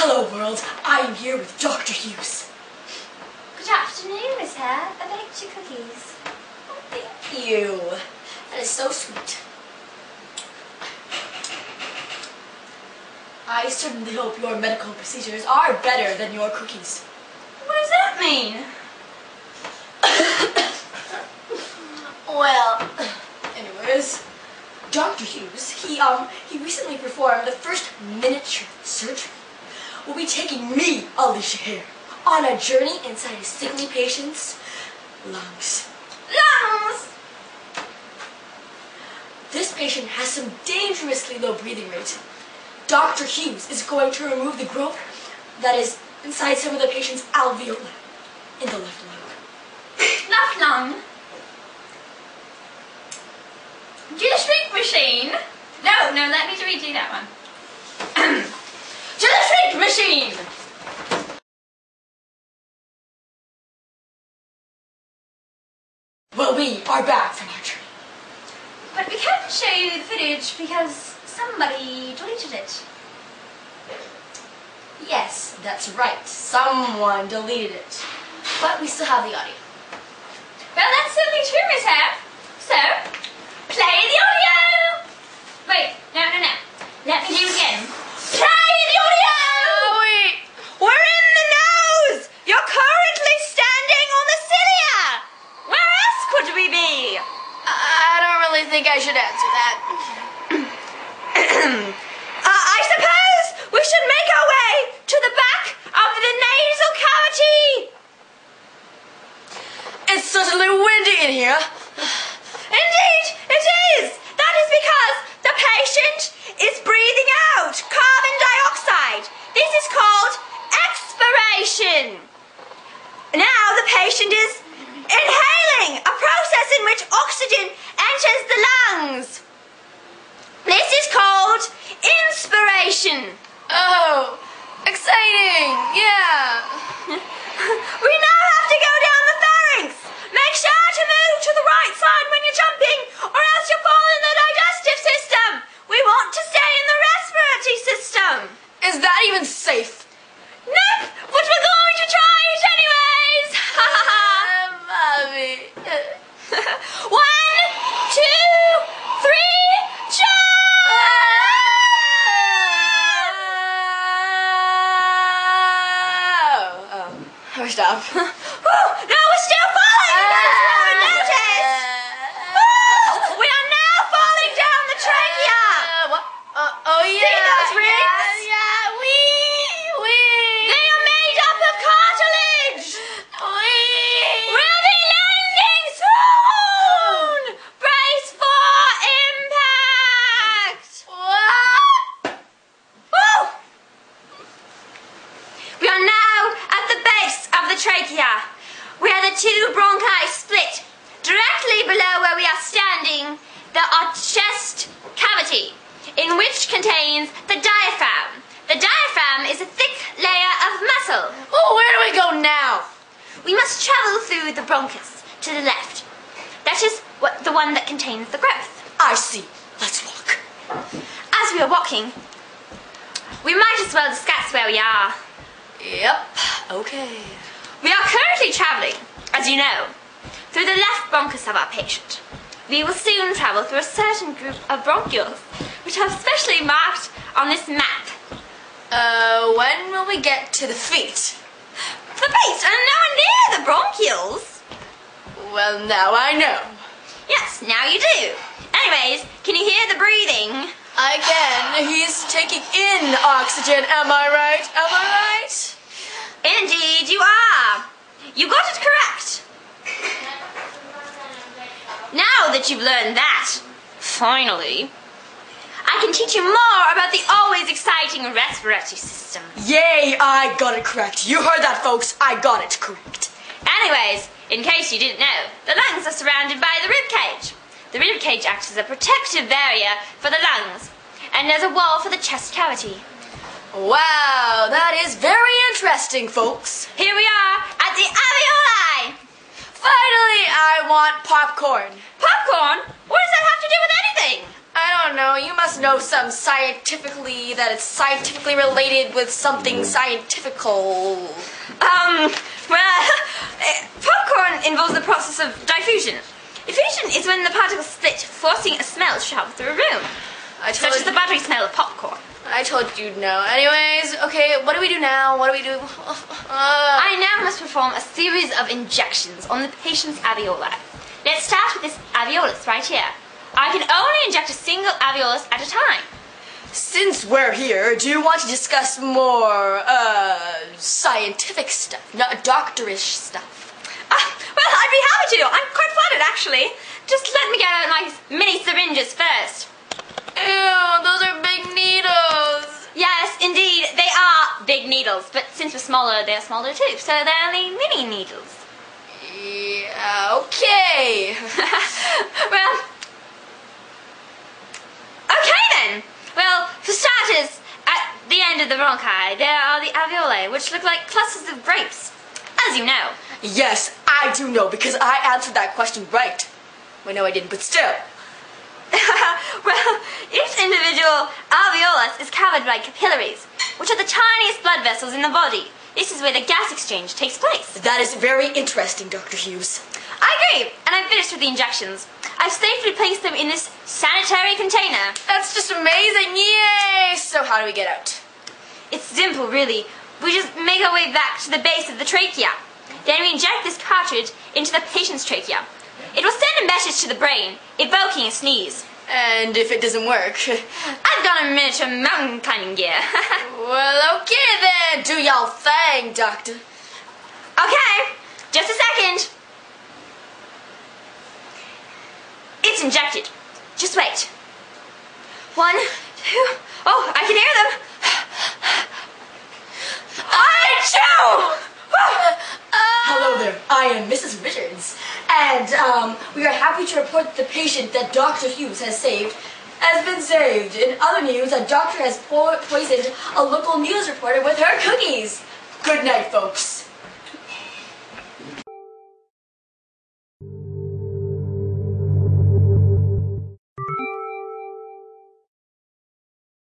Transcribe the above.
Hello world, I am here with Dr. Hughes. Good afternoon, Miss Hare. I baked your cookies. Oh, thank you. That is so sweet. I certainly hope your medical procedures are better than your cookies. What does that mean? Well, anyways, Dr. Hughes, he recently performed the first miniature surgery. Will be taking me, Alicia Hare, on a journey inside a sickly patient's lungs. Lungs! This patient has some dangerously low breathing rate. Dr. Hughes is going to remove the growth that is inside some of the patient's alveoli in the left lung. Left lung? Do the shrink machine? No, let me redo that one. To the shrink machine! Well, we are back from our journey. But we can't show you the footage because somebody deleted it. Yes, that's right. Someone deleted it. But we still have the audio. Well, that's certainly true, Miss Hare. So, play the audio! Wait, no. Let me do it again. Play the audio! Oh, wait. We're in the nose! You're currently standing on the cilia! Where else could we be? I don't really think I should answer that. I suppose we should make our way to the back of the nasal cavity. It's certainly windy in here. Indeed, it is. That is because the patient is breathing out carbon dioxide. This is called expiration. Now the patient is inhaling, a process in which oxygen enters the lungs. This is called inspiration. Oh, exciting. Yeah. We now have to go down the pharynx. Make sure to move to the right side when you're jumping, or else you'll fall in the digestive system. We want to stay in the respiratory system. Is that even safe? Nope, but we're going to try it anyways. Mommy. 1, 2, 3, jump! Stop. No, we're still falling! You haven't noticed! We are now falling down the trachea! What? Oh yeah. See those rings? Yeah, we. They are made up of cartilage! We'll be landing soon! Brace for impact! What? Woo! We are now at the base of the trachea, where the two bronchi split. Directly below where we are standing, our chest cavity, in which contains the diaphragm. The diaphragm is a thick layer of muscle. Oh, where do we go now? We must travel through the bronchus to the left. That is the one that contains the growth. I see. Let's walk. As we are walking, we might as well discuss where we are. Yep. Okay. We are currently travelling, as you know, through the left bronchus of our patient. We will soon travel through a certain group of bronchioles, which are specially marked on this map. When will we get to the feet? The feet are nowhere near the bronchioles. Well, now I know. Yes, now you do. Anyways, can you hear the breathing? I can. He's taking in oxygen. Am I right? Am I right? Indeed, you are. You got it correct. Now that you've learned that, finally, I can teach you more about the always exciting respiratory system. Yay, I got it correct. You heard that, folks. I got it correct. Anyways, in case you didn't know, the lungs are surrounded by the rib cage. The rib cage acts as a protective barrier for the lungs, and as a wall for the chest cavity. Wow, that is very interesting, folks. Here we are at the alveoli. Finally, I want popcorn. Popcorn? What does that have to do with anything? I don't know. You must know some that it's scientifically related with something scientifical. Well, popcorn involves the process of diffusion. Diffusion is when the particles split, forcing a smell to travel through a room. Such as the buttery smell of popcorn. I told you'd know. Anyways, okay, what do we do now? What do we do? I now must perform a series of injections on the patient's alveoli. Let's start with this alveolus right here. I can only inject a single alveolus at a time. Since we're here, do you want to discuss more, scientific stuff, not doctorish stuff? Well, I'd be happy to. I'm quite flattered, actually. Just let me get out my mini syringes first. Ew, those are big needles. Yes, indeed, they are big needles, but since we're smaller, they're smaller too, so they're only mini needles. Yeah, okay. Well, okay then. Well, for starters, at the end of the bronchi, there are the alveoli, which look like clusters of grapes, as you know. Yes, I do know, because I answered that question right. Well, no, I didn't, but still. Well, each individual alveolus is covered by capillaries, which are the tiniest blood vessels in the body. This is where the gas exchange takes place. That is very interesting, Dr. Hughes. I agree, and I'm finished with the injections. I've safely placed them in this sanitary container. That's just amazing, yay! So how do we get out? It's simple, really. We just make our way back to the base of the trachea. Then we inject this cartridge into the patient's trachea. It will send a message to the brain, evoking a sneeze. And if it doesn't work? I've got a miniature mountain climbing gear. Well, okay then. Do y'all thing, doctor. Okay, just a second. It's injected. Just wait. 1, 2, oh, I can hear them. Achoo! Hello there, I am Mrs. Richards, and we are happy to report the patient that Dr. Hughes has saved has been saved. In other news, a doctor has poisoned a local news reporter with her cookies. Good night, folks.